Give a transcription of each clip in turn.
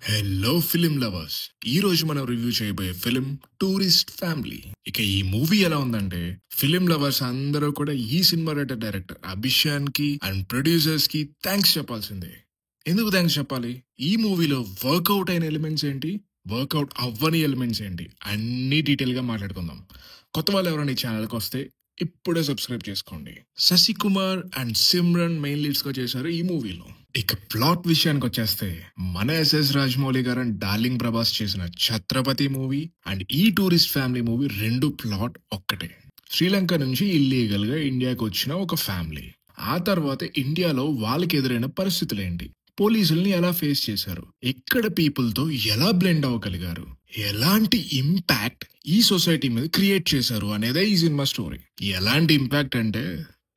Hello film lovers. ఈ రోజు మనం రివ్యూ చేయబోయే ఫిలిం టూరిస్ట్ ఫ్యామిలీ. ఇక ఈ మూవీ ఎలా ఉందంటే, ఫిలిం లవర్స్ అందరూ కూడా ఈ సినిమా డైరెక్టర్ అభిషాన్ కి అండ్ ప్రొడ్యూసర్స్ కి థ్యాంక్స్ చెప్పాల్సిందే. ఎందుకు థ్యాంక్స్ చెప్పాలి? ఈ మూవీలో వర్కౌట్ అయిన ఎలిమెంట్స్ ఏంటి, వర్కౌట్ అవ్వని ఎలిమెంట్స్ ఏంటి, అన్ని డీటెయిల్ గా మాట్లాడుకుందాం. కొత్త వాళ్ళు ఎవరైనా ఈ ఛానల్కి వస్తే ఇప్పుడే సబ్స్క్రైబ్ చేసుకోండి. Sasikumar and Simran main leads గా చేశారు ఈ మూవీలో. ఇక ప్లాట్ విషయానికి వచ్చేస్తే, మన ఎస్ఎస్ రాజమౌళి గారు అండ్ డార్లింగ్ ప్రభాస్ చేసిన ఛత్రపతి మూవీ అండ్ ఈ టూరిస్ట్ ఫ్యామిలీ మూవీ రెండు ప్లాట్ ఒక్కటే. శ్రీలంక నుంచి ఇల్లీగల్ గా ఇండియాకి వచ్చిన ఒక ఫ్యామిలీ, ఆ తర్వాత ఇండియాలో వాళ్ళకి ఎదురైన పరిస్థితులు ఏంటి, పోలీసుల్ని ఎలా ఫేస్ చేశారు, ఇక్కడ పీపుల్ తో ఎలా బ్లెండ్ అవ్వగలిగారు, ఎలాంటి ఇంపాక్ట్ ఈ సొసైటీ మీద క్రియేట్ చేశారు అనేదే ఈ సినిమా స్టోరీ. ఎలాంటి ఇంపాక్ట్ అంటే,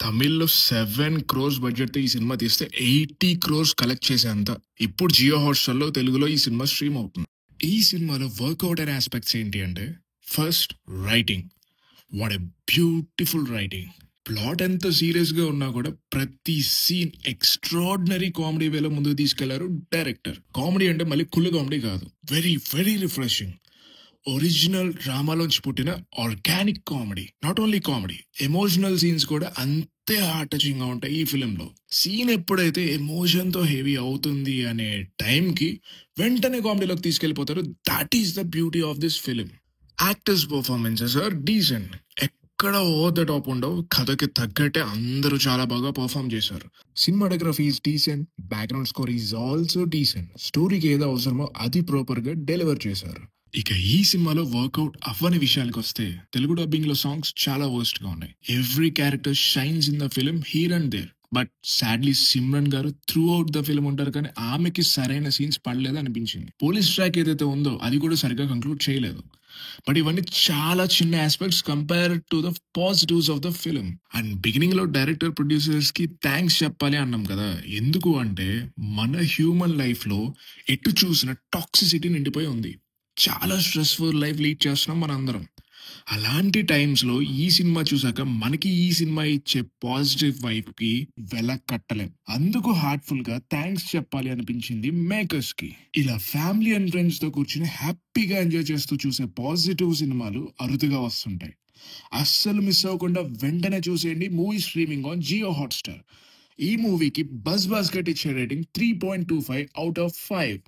తమిళ్లో 7 crores బడ్జెట్ తో ఈ సినిమా తీస్తే 80 crores కలెక్ట్ చేసేంత ఇప్పుడు జియో హాట్స్టార్ లో తెలుగులో ఈ సినిమా స్ట్రీమ్ అవుతుంది. ఈ సినిమాలో వర్కౌట్ అయిన ఆస్పెక్ట్స్ ఏంటి అంటే, first writing. What a beautiful writing. Plot ఎంత సీరియస్ గా ఉన్నా కూడా ప్రతి సీన్ ఎక్స్ట్రాడినరీ కామెడీ వేలో ముందుకు తీసుకెళ్లారు డైరెక్టర్. కామెడీ అంటే మళ్ళీ కుళ్ళు కామెడీ కాదు, వెరీ వెరీ రిఫ్రెషింగ్. ఒరిజినల్ డ్రామాలోంచి పుట్టిన organic comedy. Not only comedy, emotional scenes కూడా అంతే హార్ట్ టచింగ్ గా ఉంటాయి ఈ ఫిలిం లో. సీన్ ఎప్పుడైతే ఎమోషన్ తో హెవీ అవుతుంది అనే టైం కి వెంటనే కామెడీలోకి తీసుకెళ్లిపోతారు. That is the beauty of this film. Actors performances are decent, ఎక్కడ ఓవర్ ద టాప్ ఉండవు, కథకి తగ్గట్టే అందరూ చాలా బాగా పర్ఫామ్ చేశారు. Cinematography is decent, background score is also decent. స్టోరీకి ఏదో అవసరమో అది ప్రాపర్ గా డెలివర్ చేశారు. ఇక ఈ సినిమాలో వర్కౌట్ అవ్వని విషయానికి వస్తే, తెలుగు డబ్బింగ్ లో సాంగ్స్ చాలా వర్స్ట్ గా ఉన్నాయి. Every character shines in the film here and there. But sadly Simran garu through out the film ఉంటారు, కానీ ఆమెకి సరైన సీన్స్ పడలేదు అనిపించింది. పోలీస్ ట్రాక్ ఏదైతే ఉందో అది కూడా సరిగ్గా కంక్లూడ్ చేయలేదు. బట్ ఇవన్నీ చాలా చిన్న aspects compare to the positives of the film. And beginning లో డైరెక్టర్ ప్రొడ్యూసర్స్ కి థ్యాంక్స్ చెప్పాలి అన్నాం కదా. ఎందుకు అంటే, మన హ్యూమన్ లైఫ్ లో ఎటు చూసిన టాక్సిసిటీ నిండిపోయి ఉంది. చాలా స్ట్రెస్ఫుల్ లైఫ్ లీడ్ చేస్తున్నాం మనందరం. అలాంటి టైమ్స్ లో ఈ సినిమా చూసాక మనకి ఈ సినిమా ఇచ్చే పాజిటివ్ వైబ్ కి వెల కట్టలేం. అందుకు హార్ట్ఫుల్ గా థ్యాంక్స్ చెప్పాలి అనిపించింది మేకర్స్ కి. ఇలా ఫ్యామిలీ అండ్ ఫ్రెండ్స్ తో కూర్చుని హ్యాపీగా ఎంజాయ్ చేస్తూ చూసే పాజిటివ్ సినిమాలు అరుదుగా వస్తుంటాయి. అస్సలు మిస్ అవ్వకుండా వెంటనే చూసేయండి movie streaming on Jio Hotstar. ఈ మూవీకి బజ్ బాస్కెట్ ఇచ్చే రేటింగ్ 3.25 out of 5.